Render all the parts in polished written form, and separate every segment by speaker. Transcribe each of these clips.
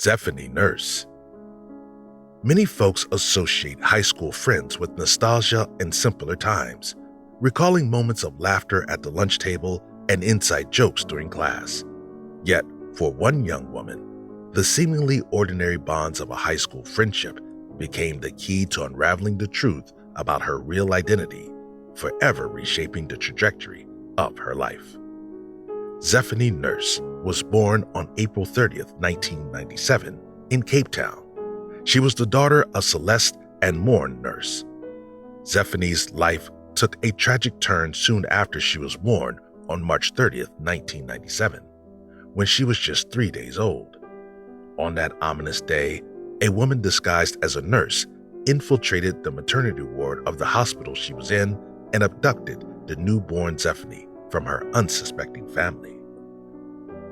Speaker 1: Zephany Nurse. Many folks associate high school friends with nostalgia and simpler times, recalling moments of laughter at the lunch table and inside jokes during class. Yet, for one young woman, the seemingly ordinary bonds of a high school friendship became the key to unraveling the truth about her real identity, forever reshaping the trajectory of her life. Zephany Nurse was born on April 30th, 1997, in Cape Town. She was the daughter of Celeste and Morn Nurse. Zephany's life took a tragic turn soon after she was born on March 30th, 1997, when she was just 3 days old. On that ominous day, a woman disguised as a nurse infiltrated the maternity ward of the hospital she was in and abducted the newborn Zephany from her unsuspecting family.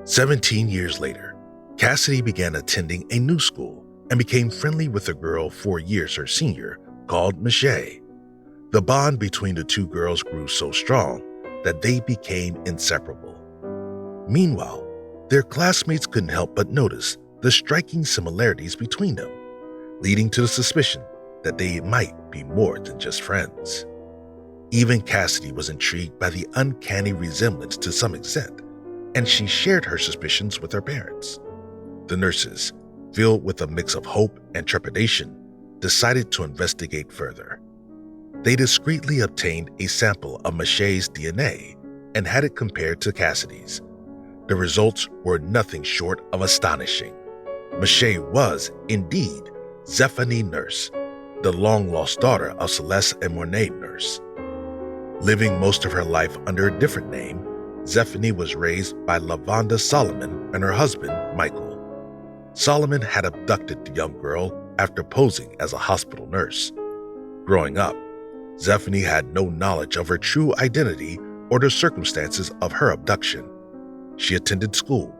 Speaker 1: 17 years later, Cassidy began attending a new school and became friendly with a girl 4 years her senior called Michelle. The bond between the two girls grew so strong that they became inseparable. Meanwhile, their classmates couldn't help but notice the striking similarities between them, leading to the suspicion that they might be more than just friends. Even Cassidy was intrigued by the uncanny resemblance to some extent, and she shared her suspicions with her parents. The nurses, filled with a mix of hope and trepidation, decided to investigate further. They discreetly obtained a sample of Michelle's DNA and had it compared to Cassidy's. The results were nothing short of astonishing. Michelle was, indeed, Zephany Nurse, the long-lost daughter of Celeste and Mornay Nurse. Living most of her life under a different name, Zephany was raised by Lavonda Solomon and her husband, Michael. Solomon had abducted the young girl after posing as a hospital nurse. Growing up, Zephany had no knowledge of her true identity or the circumstances of her abduction. She attended school,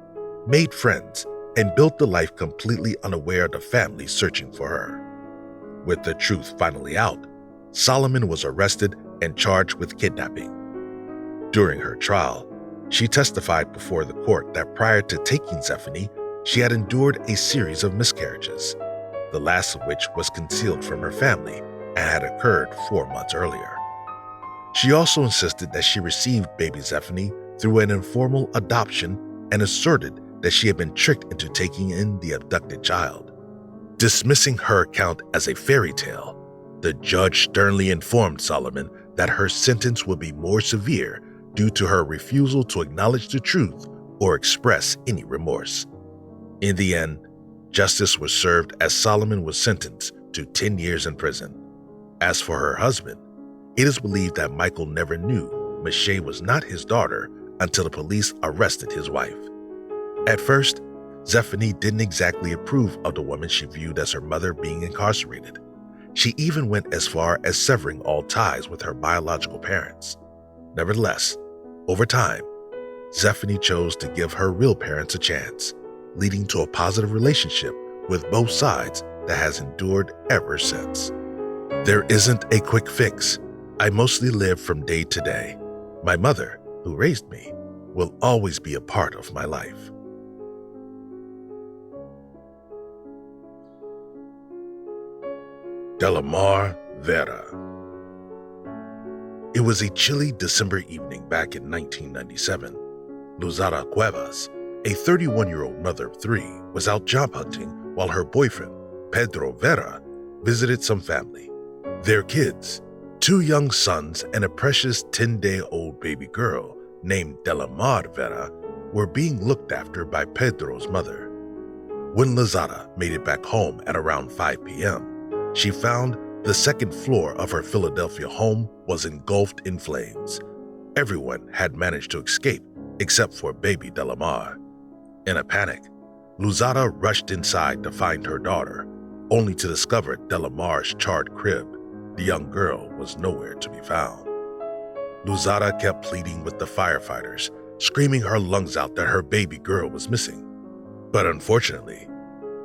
Speaker 1: made friends, and built a life completely unaware of the family searching for her. With the truth finally out, Solomon was arrested and charged with kidnapping. During her trial, she testified before the court that prior to taking Zephany, she had endured a series of miscarriages, the last of which was concealed from her family and had occurred 4 months earlier. She also insisted that she received baby Zephany through an informal adoption and asserted that she had been tricked into taking in the abducted child. Dismissing her account as a fairy tale, the judge sternly informed Solomon that her sentence would be more severe due to her refusal to acknowledge the truth or express any remorse. In the end, justice was served as Solomon was sentenced to 10 years in prison. As for her husband, it is believed that Michael never knew Michelle was not his daughter until the police arrested his wife. At first, Zephany didn't exactly approve of the woman she viewed as her mother being incarcerated. She even went as far as severing all ties with her biological parents. Nevertheless, over time, Zephany chose to give her real parents a chance, leading to a positive relationship with both sides that has endured ever since. There isn't a quick fix. I mostly live from day to day. My mother, who raised me, will always be a part of my life. Delimar Vera. It was a chilly December evening back in 1997. Luzara Cuevas, a 31-year-old mother of 3, was out job hunting while her boyfriend, Pedro Vera, visited some family. Their kids, 2 young sons and a precious 10-day-old baby girl named Delimar Vera, were being looked after by Pedro's mother. When Luzara made it back home at around 5 p.m., she found the second floor of her Philadelphia home was engulfed in flames. Everyone had managed to escape except for baby Delimar. In a panic, Luzara rushed inside to find her daughter, only to discover Delimar's charred crib. The young girl was nowhere to be found. Luzara kept pleading with the firefighters, screaming her lungs out that her baby girl was missing. But unfortunately,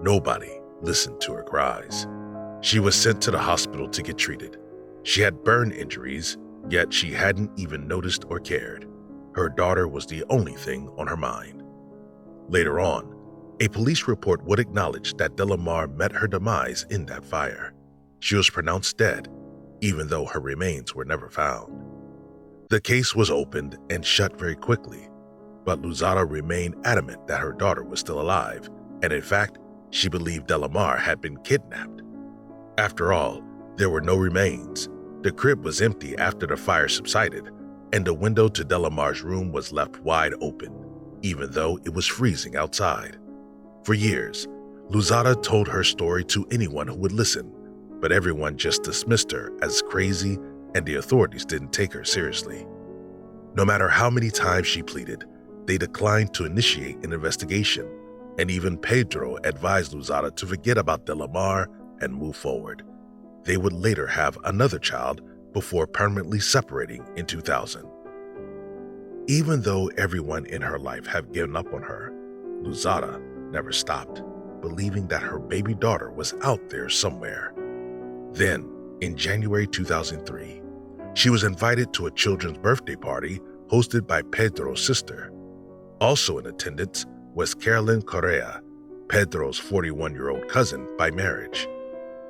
Speaker 1: nobody listened to her cries. She was sent to the hospital to get treated. She had burn injuries, yet she hadn't even noticed or cared. Her daughter was the only thing on her mind. Later on, A police report would acknowledge that Delimar met her demise in that fire. She was pronounced dead, even though her remains were never found. The case was opened and shut very quickly, but Luzada remained adamant that her daughter was still alive, and in fact, she believed Delimar had been kidnapped. After all, there were no remains. The crib was empty after the fire subsided, and the window to Delimar's room was left wide open, even though it was freezing outside. For years, Luzada told her story to anyone who would listen, but everyone just dismissed her as crazy, and the authorities didn't take her seriously. No matter how many times she pleaded, they declined to initiate an investigation, and even Pedro advised Luzada to forget about Delimar and move forward. They would later have another child before permanently separating in 2000. Even though everyone in her life had given up on her, Luzada never stopped, believing that her baby daughter was out there somewhere. Then, in January 2003, she was invited to a children's birthday party hosted by Pedro's sister. Also in attendance was Carolyn Correa, Pedro's 41-year-old cousin by marriage.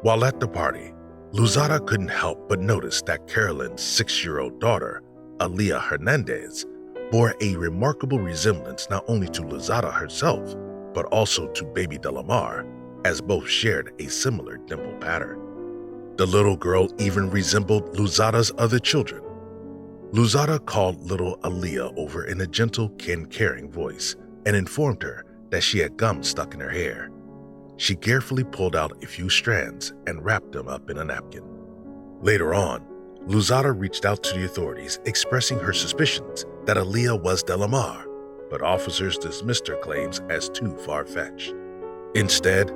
Speaker 1: While at the party, Luzada couldn't help but notice that Carolyn's 6-year-old daughter, Aaliyah Hernandez, bore a remarkable resemblance not only to Luzada herself, but also to baby Delimar, as both shared a similar dimple pattern. The little girl even resembled Luzada's other children. Luzada called little Aaliyah over in a gentle, caring voice and informed her that she had gum stuck in her hair. She carefully pulled out a few strands and wrapped them up in a napkin. Later on, Luzada reached out to the authorities expressing her suspicions that Aaliyah was Delimar, but officers dismissed her claims as too far-fetched. Instead,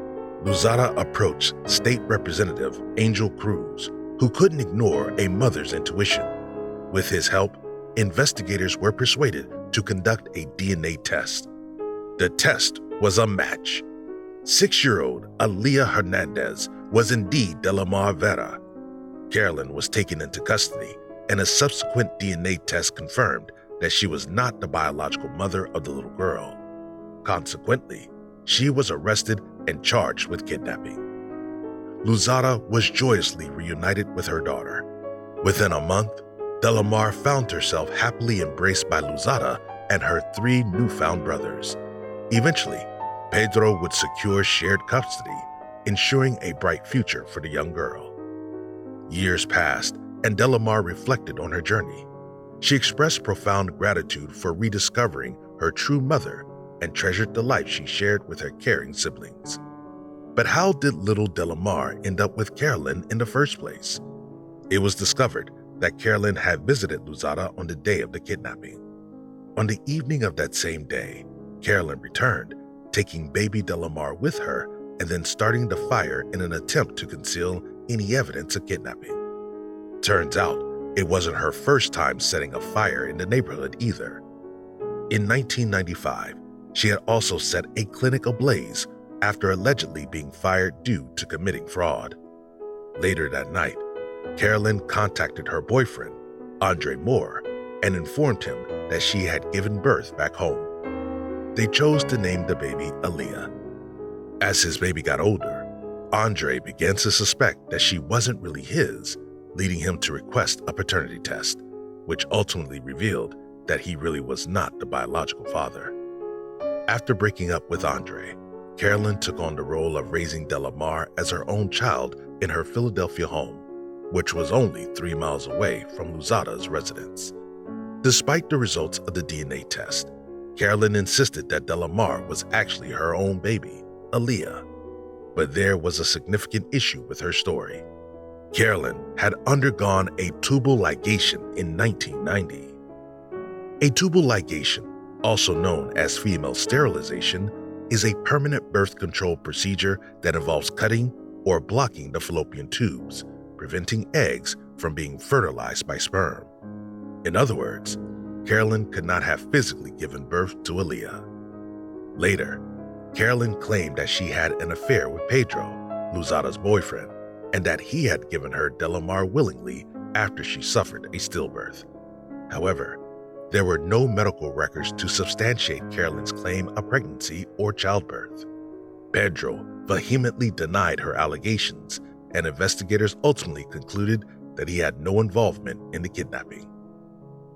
Speaker 1: Luzada approached State Representative Angel Cruz, who couldn't ignore a mother's intuition. With his help, investigators were persuaded to conduct a DNA test. The test was a match. 6-year-old Aaliyah Hernandez was indeed Delimar Vera. Carolyn was taken into custody, and a subsequent DNA test confirmed that she was not the biological mother of the little girl. Consequently, she was arrested and charged with kidnapping. Luzada was joyously reunited with her daughter. Within a month, Delimar found herself happily embraced by Luzada and her 3 newfound brothers. Eventually, Pedro would secure shared custody, ensuring a bright future for the young girl. Years passed, and Delimar reflected on her journey. She expressed profound gratitude for rediscovering her true mother and treasured the life she shared with her caring siblings. But how did little Delimar end up with Carolyn in the first place? It was discovered that Carolyn had visited Luzada on the day of the kidnapping. On the evening of that same day, Carolyn returned, taking baby Delimar with her and then starting the fire in an attempt to conceal any evidence of kidnapping. Turns out, it wasn't her first time setting a fire in the neighborhood either. In 1995, she had also set a clinic ablaze after allegedly being fired due to committing fraud. Later that night, Carolyn contacted her boyfriend, Andre Moore, and informed him that she had given birth back home. They chose to name the baby Aaliyah. As his baby got older, Andre began to suspect that she wasn't really his, leading him to request a paternity test, which ultimately revealed that he really was not the biological father. After breaking up with Andre, Carolyn took on the role of raising Delimar as her own child in her Philadelphia home, which was only 3 miles away from Luzada's residence. Despite the results of the DNA test, Carolyn insisted that Delimar was actually her own baby, Aaliyah. But there was a significant issue with her story. Carolyn had undergone a tubal ligation in 1990. A tubal ligation, also known as female sterilization, is a permanent birth control procedure that involves cutting or blocking the fallopian tubes, preventing eggs from being fertilized by sperm. In other words, Carolyn could not have physically given birth to Aaliyah. Later, Carolyn claimed that she had an affair with Pedro, Luzada's boyfriend, and that he had given her Delimar willingly after she suffered a stillbirth. However, there were no medical records to substantiate Carolyn's claim of pregnancy or childbirth. Pedro vehemently denied her allegations, and investigators ultimately concluded that he had no involvement in the kidnapping.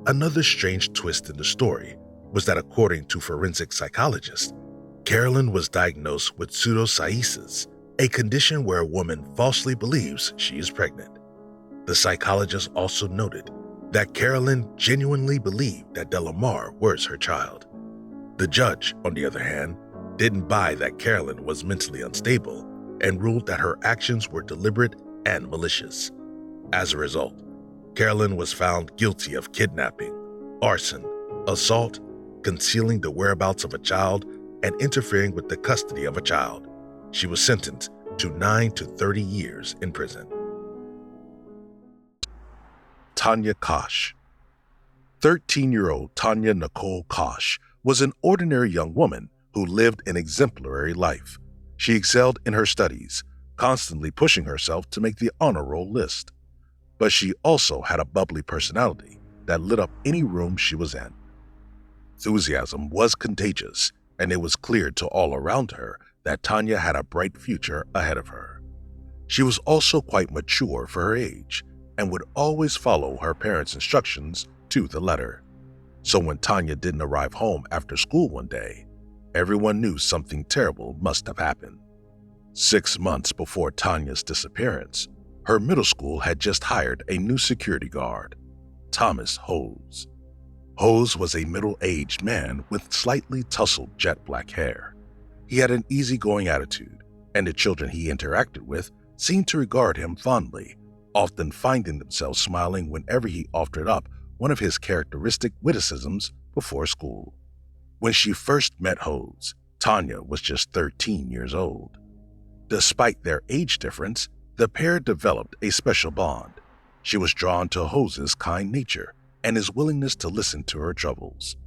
Speaker 1: Another strange twist in the story was that, according to forensic psychologists, Carolyn was diagnosed with pseudocyesis, a condition where a woman falsely believes she is pregnant. The psychologist also noted that Carolyn genuinely believed that Delimar was her child. The judge, on the other hand, didn't buy that Carolyn was mentally unstable and ruled that her actions were deliberate and malicious. As a result, Carolyn was found guilty of kidnapping, arson, assault, concealing the whereabouts of a child, and interfering with the custody of a child. She was sentenced to 9 to 30 years in prison. Tanya Kach. 13-year-old Tanya Nicole Kach was an ordinary young woman who lived an exemplary life. She excelled in her studies, constantly pushing herself to make the honor roll list. But she also had a bubbly personality that lit up any room she was in. Enthusiasm was contagious, and it was clear to all around her that Tanya had a bright future ahead of her. She was also quite mature for her age and would always follow her parents' instructions to the letter. So when Tanya didn't arrive home after school one day, everyone knew something terrible must have happened. 6 months before Tanya's disappearance, her middle school had just hired a new security guard, Thomas Hose. Hose was a middle-aged man with slightly tousled jet black hair. He had an easygoing attitude, and the children he interacted with seemed to regard him fondly, often finding themselves smiling whenever he offered up one of his characteristic witticisms before school. When she first met Hose, Tanya was just 13 years old. Despite their age difference, the pair developed a special bond. She was drawn to Hose's kind nature and his willingness to listen to her troubles.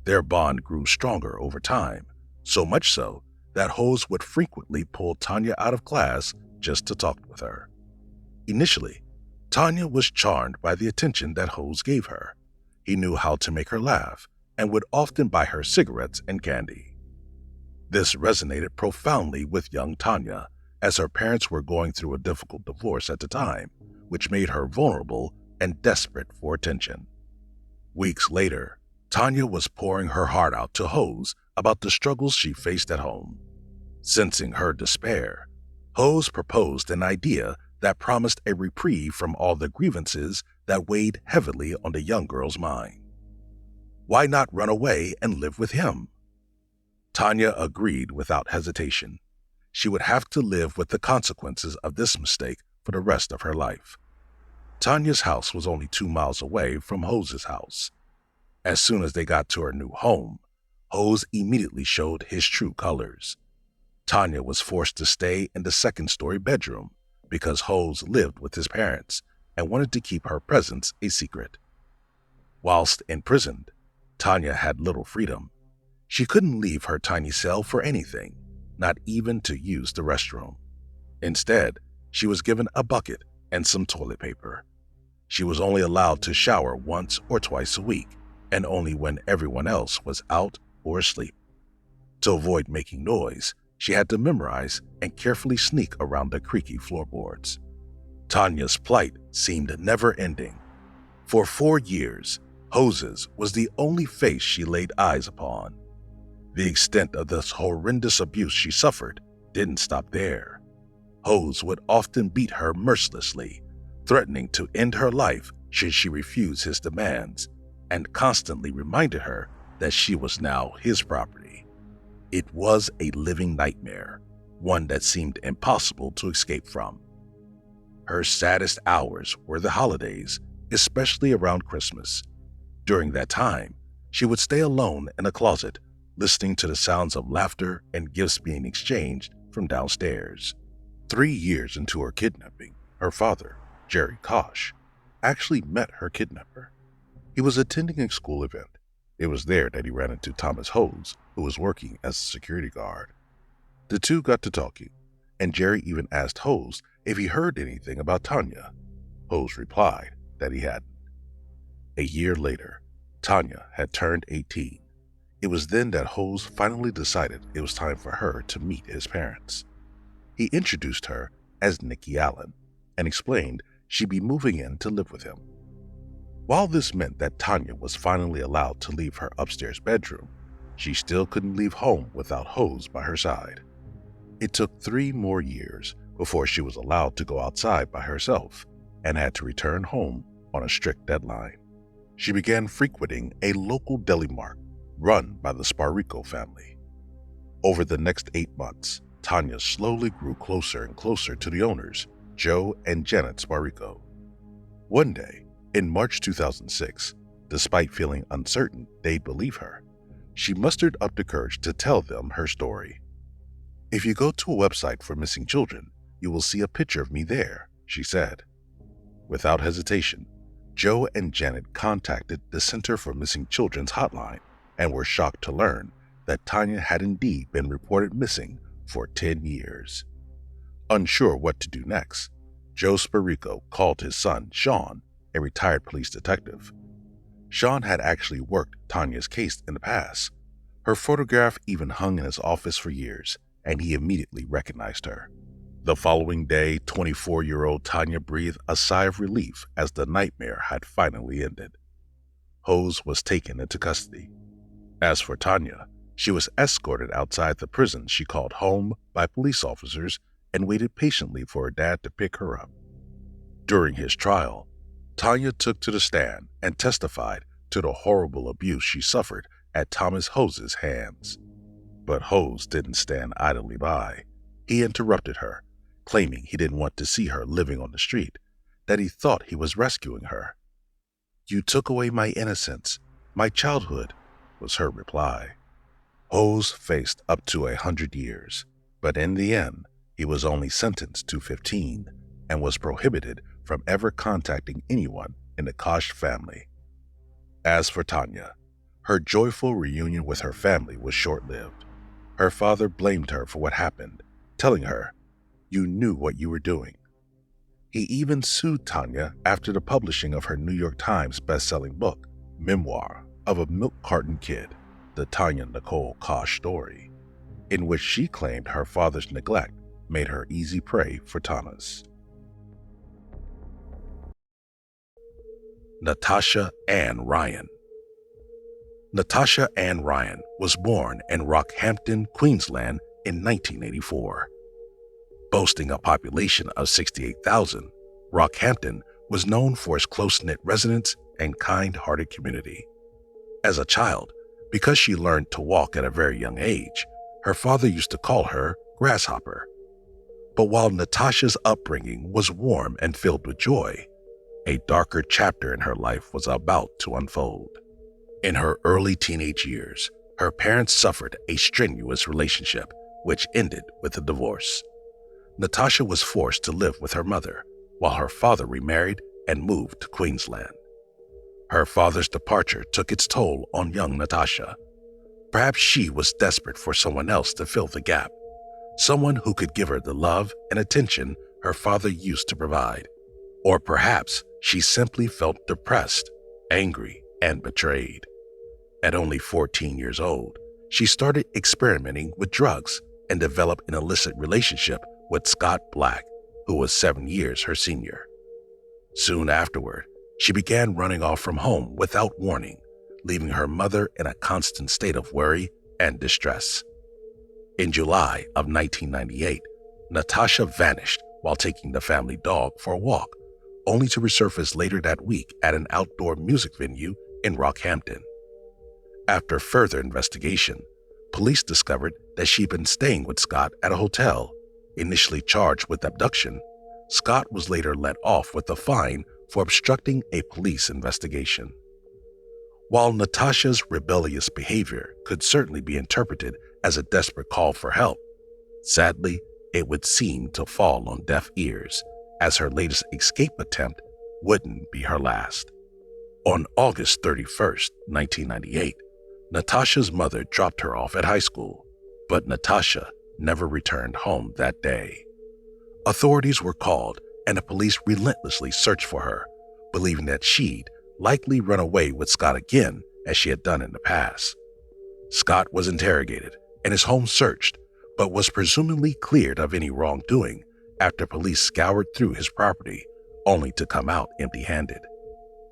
Speaker 1: Their bond grew stronger over time, so much so that Hose would frequently pull Tanya out of class just to talk with her. Initially, Tanya was charmed by the attention that Hose gave her. He knew how to make her laugh and would often buy her cigarettes and candy. This resonated profoundly with young Tanya, as her parents were going through a difficult divorce at the time, which made her vulnerable and desperate for attention. Weeks later, Tanya was pouring her heart out to Hose about the struggles she faced at home. Sensing her despair, Hose proposed an idea that promised a reprieve from all the grievances that weighed heavily on the young girl's mind. Why not run away and live with him? Tanya agreed without hesitation. She would have to live with the consequences of this mistake for the rest of her life. Tanya's house was only 2 miles away from Hose's house. As soon as they got to her new home, Hose immediately showed his true colors. Tanya was forced to stay in the second-story bedroom because Hose lived with his parents and wanted to keep her presence a secret. Whilst imprisoned, Tanya had little freedom. She couldn't leave her tiny cell for anything, not even to use the restroom. Instead, she was given a bucket and some toilet paper. She was only allowed to shower once or twice a week, and only when everyone else was out or asleep. To avoid making noise, she had to memorize and carefully sneak around the creaky floorboards. Tanya's plight seemed never-ending. For 4 years, Hose's was the only face she laid eyes upon. The extent of this horrendous abuse she suffered didn't stop there. Hose would often beat her mercilessly, threatening to end her life should she refuse his demands, and constantly reminded her that she was now his property. It was a living nightmare, one that seemed impossible to escape from. Her saddest hours were the holidays, especially around Christmas. During that time, she would stay alone in a closet, listening to the sounds of laughter and gifts being exchanged from downstairs. 3 years into her kidnapping, her father, Jerry Kach, actually met her kidnapper. He was attending a school event. It was there that he ran into Thomas Hose, who was working as a security guard. The two got to talking, and Jerry even asked Hose if he heard anything about Tanya. Hose replied that he hadn't. A year later, Tanya had turned 18. It was then that Hose finally decided it was time for her to meet his parents. He introduced her as Nikki Allen and explained she'd be moving in to live with him. While this meant that Tanya was finally allowed to leave her upstairs bedroom, she still couldn't leave home without Hose by her side. It took 3 more years before she was allowed to go outside by herself and had to return home on a strict deadline. She began frequenting a local deli mart run by the Sparico family. Over the next 8 months, Tanya slowly grew closer and closer to the owners, Joe and Janet Sparico. One day, in March 2006, despite feeling uncertain they'd believe her, she mustered up the courage to tell them her story. "If you go to a website for missing children, you will see a picture of me there," she said. Without hesitation, Joe and Janet contacted the Center for Missing Children's hotline and were shocked to learn that Tanya had indeed been reported missing for 10 years. Unsure what to do next, Joe Sparico called his son, Sean, a retired police detective. Sean had actually worked Tanya's case in the past. Her photograph even hung in his office for years, and he immediately recognized her. The following day, 24-year-old Tanya breathed a sigh of relief as the nightmare had finally ended. Hose was taken into custody. As for Tanya, she was escorted outside the prison she called home by police officers and waited patiently for her dad to pick her up. During his trial, Tanya took to the stand and testified to the horrible abuse she suffered at Thomas Hose's hands. But Hose didn't stand idly by. He interrupted her, claiming he didn't want to see her living on the street, that he thought he was rescuing her. "You took away my innocence, my childhood," was her reply. Hose faced up to 100 years, but in the end, he was only sentenced to 15 and was prohibited from ever contacting anyone in the Kach family. As for Tanya, her joyful reunion with her family was short-lived. Her father blamed her for what happened, telling her, "You knew what you were doing." He even sued Tanya after the publishing of her New York Times best-selling book, Memoir of a Milk Carton Kid, the Tanya Nicole Kach story, in which she claimed her father's neglect made her easy prey for Thomas. Natasha Ann Ryan. Natasha Ann Ryan was born in Rockhampton, Queensland in 1984. Boasting a population of 68,000, Rockhampton was known for its close-knit residents and kind-hearted community. As a child, because she learned to walk at a very young age, her father used to call her Grasshopper. But while Natasha's upbringing was warm and filled with joy, a darker chapter in her life was about to unfold. In her early teenage years, her parents suffered a strenuous relationship, which ended with a divorce. Natasha was forced to live with her mother, while her father remarried and moved to Queensland. Her father's departure took its toll on young Natasha. Perhaps she was desperate for someone else to fill the gap, someone who could give her the love and attention her father used to provide. Or perhaps she simply felt depressed, angry, and betrayed. At only 14 years old, she started experimenting with drugs and developed an illicit relationship with Scott Black, who was 7 years her senior. Soon afterward, she began running off from home without warning, leaving her mother in a constant state of worry and distress. In July of 1998, Natasha vanished while taking the family dog for a walk, only to resurface later that week at an outdoor music venue in Rockhampton. After further investigation, police discovered that she'd been staying with Scott at a hotel. Initially charged with abduction, Scott was later let off with a fine for obstructing a police investigation. While Natasha's rebellious behavior could certainly be interpreted as a desperate call for help, sadly, it would seem to fall on deaf ears, as her latest escape attempt wouldn't be her last. On August 31st, 1998, Natasha's mother dropped her off at high school, but Natasha never returned home that day. Authorities were called and the police relentlessly searched for her, believing that she'd likely run away with Scott again as she had done in the past. Scott was interrogated and his home searched, but was presumably cleared of any wrongdoing after police scoured through his property, only to come out empty-handed.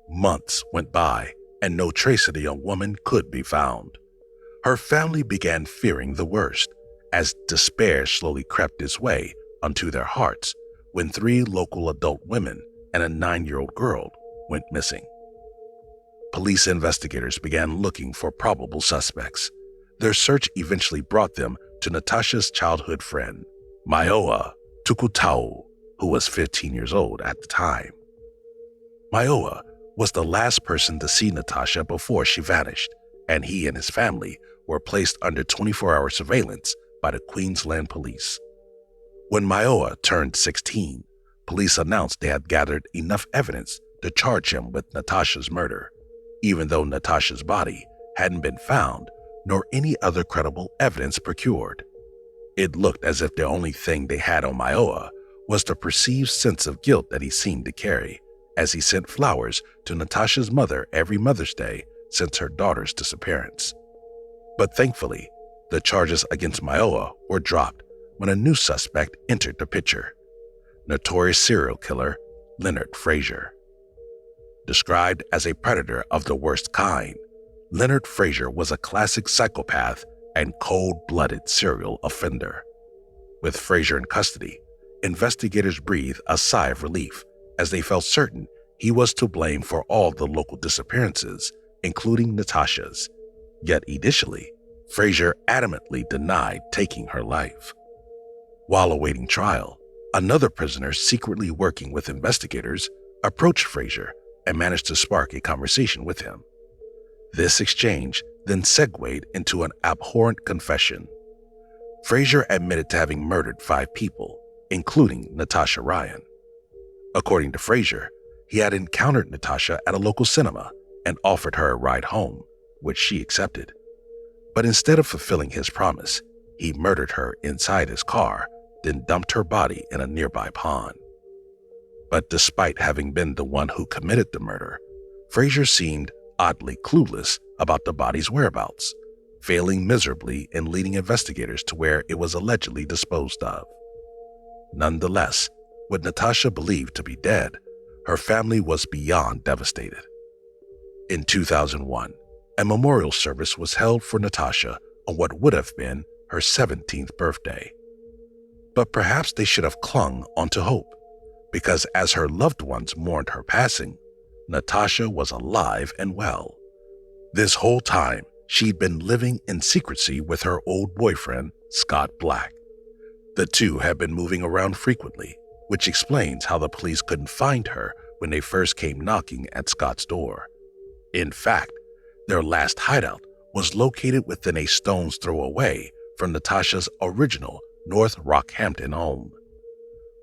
Speaker 1: Months went by and no trace of the young woman could be found. Her family began fearing the worst as despair slowly crept its way onto their hearts when 3 local adult women and a 9-year-old girl went missing. Police investigators began looking for probable suspects. Their search eventually brought them to Natasha's childhood friend, Maioa Tukutau, who was 15 years old at the time. Maioa was the last person to see Natasha before she vanished, and he and his family were placed under 24-hour surveillance by the Queensland Police. When Maioa turned 16, police announced they had gathered enough evidence to charge him with Natasha's murder, even though Natasha's body hadn't been found nor any other credible evidence procured. It looked as if the only thing they had on Maioa was the perceived sense of guilt that he seemed to carry as he sent flowers to Natasha's mother every Mother's Day since her daughter's disappearance. But thankfully, the charges against Maioa were dropped when a new suspect entered the picture: notorious serial killer Leonard Frazier. Described as a predator of the worst kind, Leonard Frazier was a classic psychopath and cold-blooded serial offender. With Frazier in custody, investigators breathed a sigh of relief as they felt certain he was to blame for all the local disappearances, including Natasha's. Yet initially, Frazier adamantly denied taking her life. While awaiting trial, another prisoner secretly working with investigators approached Frazier and managed to spark a conversation with him. This exchange then segued into an abhorrent confession. Frazier admitted to having murdered 5 people, including Natasha Ryan. According to Frazier, he had encountered Natasha at a local cinema and offered her a ride home, which she accepted. But instead of fulfilling his promise, he murdered her inside his car, then dumped her body in a nearby pond. But despite having been the one who committed the murder, Frazier seemed oddly clueless about the body's whereabouts, failing miserably in leading investigators to where it was allegedly disposed of. Nonetheless, with Natasha believed to be dead, her family was beyond devastated. In 2001, a memorial service was held for Natasha on what would have been her 17th birthday. But perhaps they should have clung onto hope, because as her loved ones mourned her passing, Natasha was alive and well. This whole time, she'd been living in secrecy with her old boyfriend, Scott Black. The two had been moving around frequently, which explains how the police couldn't find her when they first came knocking at Scott's door. In fact, their last hideout was located within a stone's throw away from Natasha's original North Rockhampton home.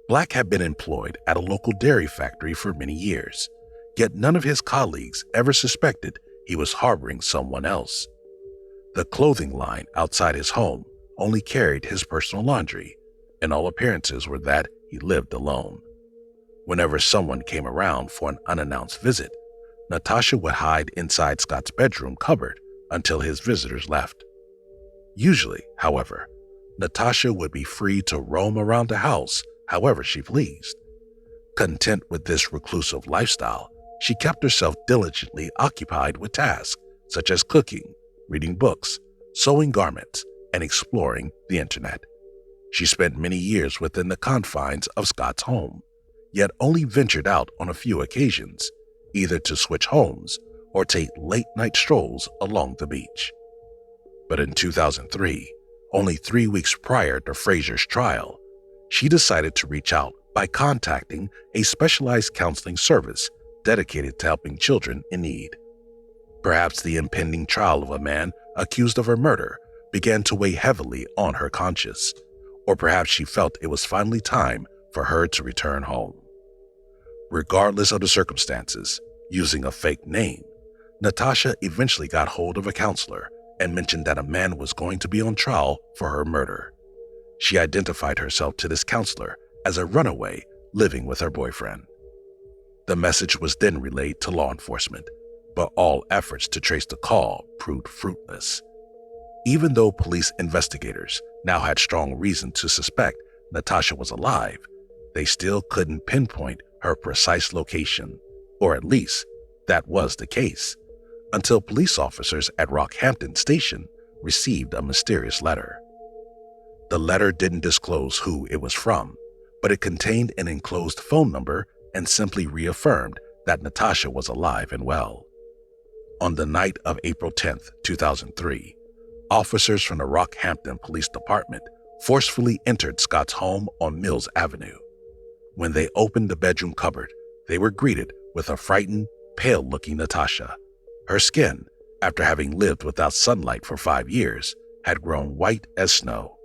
Speaker 1: Black had been employed at a local dairy factory for many years, yet none of his colleagues ever suspected he was harboring someone else. The clothing line outside his home only carried his personal laundry, and all appearances were that he lived alone. Whenever someone came around for an unannounced visit, Natasha would hide inside Scott's bedroom cupboard until his visitors left. Usually, however, Natasha would be free to roam around the house however she pleased. Content with this reclusive lifestyle, she kept herself diligently occupied with tasks such as cooking, reading books, sewing garments, and exploring the internet. She spent many years within the confines of Scott's home, yet only ventured out on a few occasions, either to switch homes or take late-night strolls along the beach. But in 2003, only 3 weeks prior to Frazier's trial, she decided to reach out by contacting a specialized counseling service dedicated to helping children in need. Perhaps the impending trial of a man accused of her murder began to weigh heavily on her conscience, or perhaps she felt it was finally time for her to return home. Regardless of the circumstances, using a fake name, Natasha eventually got hold of a counselor and mentioned that a man was going to be on trial for her murder. She identified herself to this counselor as a runaway living with her boyfriend. The message was then relayed to law enforcement, but all efforts to trace the call proved fruitless. Even though police investigators now had strong reason to suspect Natasha was alive, they still couldn't pinpoint her precise location, or at least that was the case, until police officers at Rockhampton Station received a mysterious letter. The letter didn't disclose who it was from, but it contained an enclosed phone number and simply reaffirmed that Natasha was alive and well. On the night of April 10, 2003, officers from the Rockhampton Police Department forcefully entered Scott's home on Mills Avenue. When they opened the bedroom cupboard, they were greeted with a frightened, pale-looking Natasha. Her skin, after having lived without sunlight for 5 years, had grown white as snow.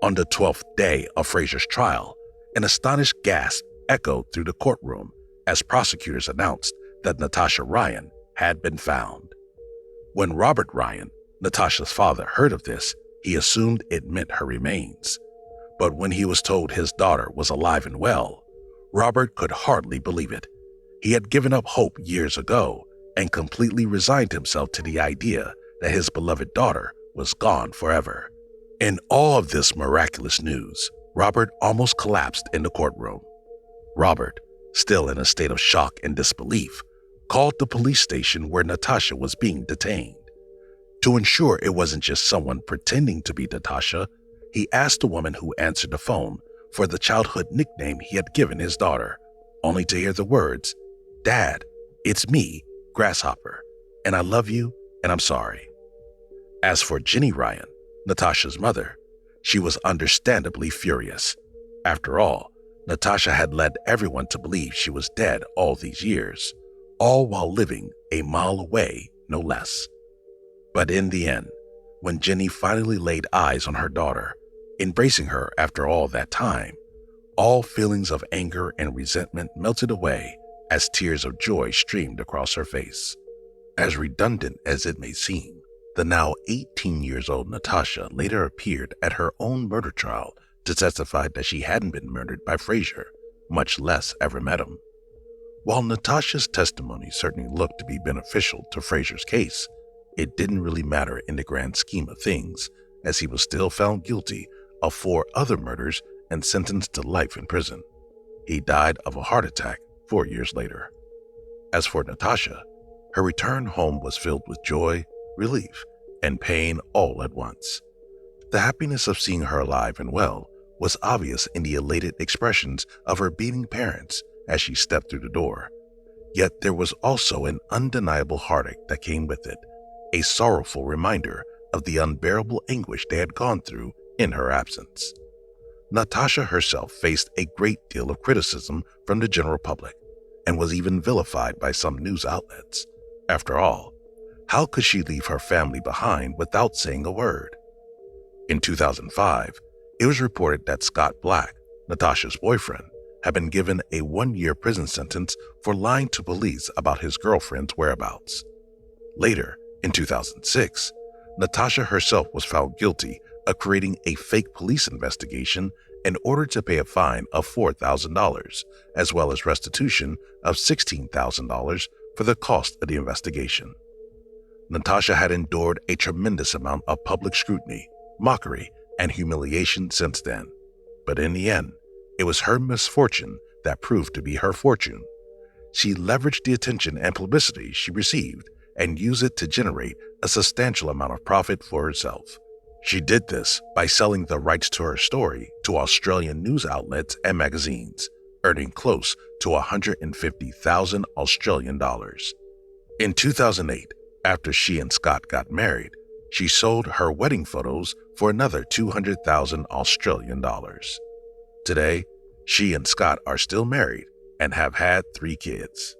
Speaker 1: On the 12th day of Fraser's trial, an astonished gasp echoed through the courtroom as prosecutors announced that Natasha Ryan had been found. When Robert Ryan, Natasha's father, heard of this, he assumed it meant her remains. But when he was told his daughter was alive and well, Robert could hardly believe it. He had given up hope years ago and completely resigned himself to the idea that his beloved daughter was gone forever. In all of this miraculous news, Robert almost collapsed in the courtroom. Robert, still in a state of shock and disbelief, called the police station where Natasha was being detained. To ensure it wasn't just someone pretending to be Natasha, he asked the woman who answered the phone for the childhood nickname he had given his daughter, only to hear the words, "Dad, it's me, Grasshopper, and I love you and I'm sorry." As for Jenny Ryan, Natasha's mother, she was understandably furious. After all, Natasha had led everyone to believe she was dead all these years, all while living a mile away, no less. But in the end, when Jenny finally laid eyes on her daughter, embracing her after all that time, all feelings of anger and resentment melted away as tears of joy streamed across her face. As redundant as it may seem, the now 18 years old Natasha later appeared at her own murder trial to testify that she hadn't been murdered by Fraser, much less ever met him. While Natasha's testimony certainly looked to be beneficial to Fraser's case, it didn't really matter in the grand scheme of things, as he was still found guilty of 4 other murders and sentenced to life in prison. He died of a heart attack 4 years later. As for Natasha, her return home was filled with joy, relief, and pain all at once. The happiness of seeing her alive and well was obvious in the elated expressions of her beaming parents as she stepped through the door. Yet there was also an undeniable heartache that came with it, a sorrowful reminder of the unbearable anguish they had gone through in her absence. Natasha herself faced a great deal of criticism from the general public and was even vilified by some news outlets. After all, how could she leave her family behind without saying a word? In 2005, it was reported that Scott Black, Natasha's boyfriend, had been given a 1-year prison sentence for lying to police about his girlfriend's whereabouts. Later, in 2006, Natasha herself was found guilty of creating a fake police investigation in order to pay a fine of $4,000, as well as restitution of $16,000 for the cost of the investigation. Natasha had endured a tremendous amount of public scrutiny, mockery, and humiliation since then. But in the end, it was her misfortune that proved to be her fortune. She leveraged the attention and publicity she received and used it to generate a substantial amount of profit for herself. She did this by selling the rights to her story to Australian news outlets and magazines, earning close to 150,000 Australian dollars. In 2008, after she and Scott got married, she sold her wedding photos for another 200,000 Australian dollars. Today, she and Scott are still married and have had 3 kids.